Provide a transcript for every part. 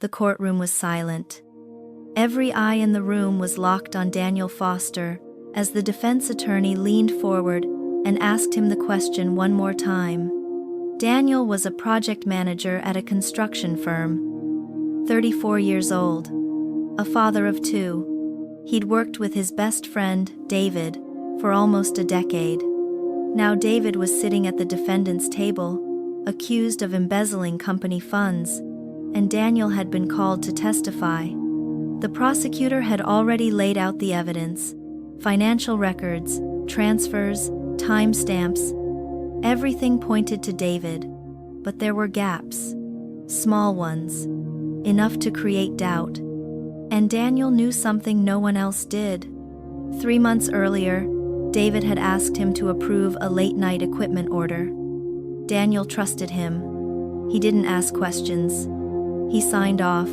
The courtroom was silent. Every eye in the room was locked on Daniel Foster as the defense attorney leaned forward and asked him the question one more time. Daniel was a project manager at a construction firm, 34 years old, a father of two. He'd worked with his best friend, David, for almost a decade. Now David was sitting at the defendant's table, accused of embezzling company funds, and Daniel had been called to testify. The prosecutor had already laid out the evidence: financial records, transfers, timestamps. Everything pointed to David, but there were gaps, small ones, enough to create doubt. And Daniel knew something no one else did. 3 months earlier, David had asked him to approve a late-night equipment order. Daniel trusted him. He didn't ask questions. He signed off.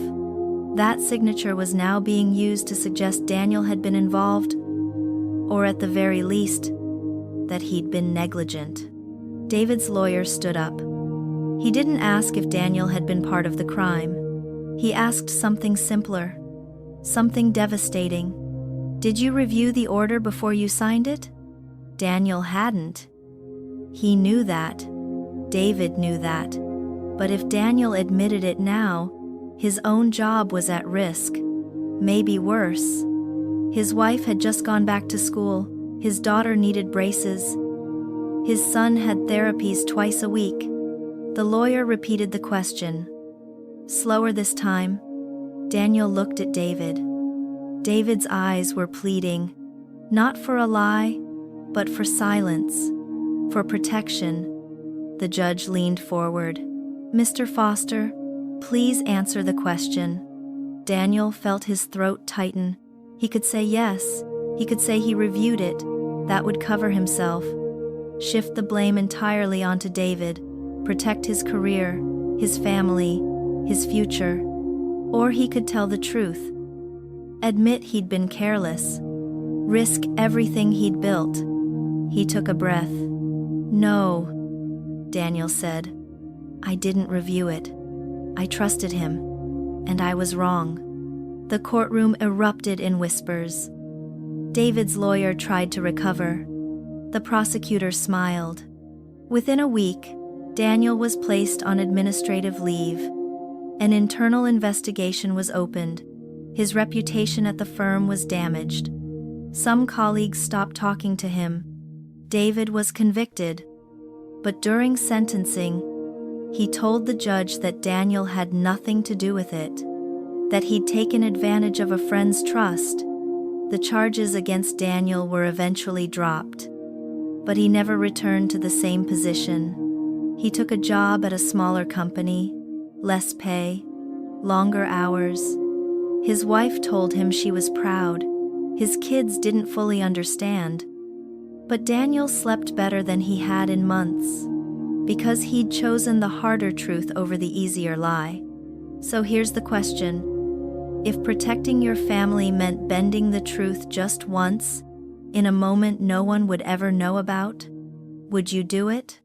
That signature was now being used to suggest Daniel had been involved, or at the very least, that he'd been negligent. David's lawyer stood up. He didn't ask if Daniel had been part of the crime. He asked something simpler, something devastating. Did you review the order before you signed it? Daniel hadn't. He knew that. David knew that. But if Daniel admitted it now, his own job was at risk. Maybe worse. His wife had just gone back to school. His daughter needed braces. His son had therapies twice a week. The lawyer repeated the question. Slower this time. Daniel looked at David. David's eyes were pleading, not for a lie, but for silence, for protection. The judge leaned forward. Mr. Foster, please answer the question. Daniel felt his throat tighten. He could say yes. He could say he reviewed it. That would cover himself. Shift the blame entirely onto David. Protect his career, his family, his future. Or he could tell the truth. Admit he'd been careless. Risk everything he'd built. He took a breath. No, Daniel said. I didn't review it. I trusted him, and I was wrong. The courtroom erupted in whispers. David's lawyer tried to recover. The prosecutor smiled. Within a week, Daniel was placed on administrative leave. An internal investigation was opened. His reputation at the firm was damaged. Some colleagues stopped talking to him. David was convicted. But during sentencing, he told the judge that Daniel had nothing to do with it, that he'd taken advantage of a friend's trust. The charges against Daniel were eventually dropped, but he never returned to the same position. He took a job at a smaller company, less pay, longer hours. His wife told him she was proud. His kids didn't fully understand. But Daniel slept better than he had in months, because he'd chosen the harder truth over the easier lie. So here's the question. If protecting your family meant bending the truth just once, in a moment no one would ever know about, would you do it?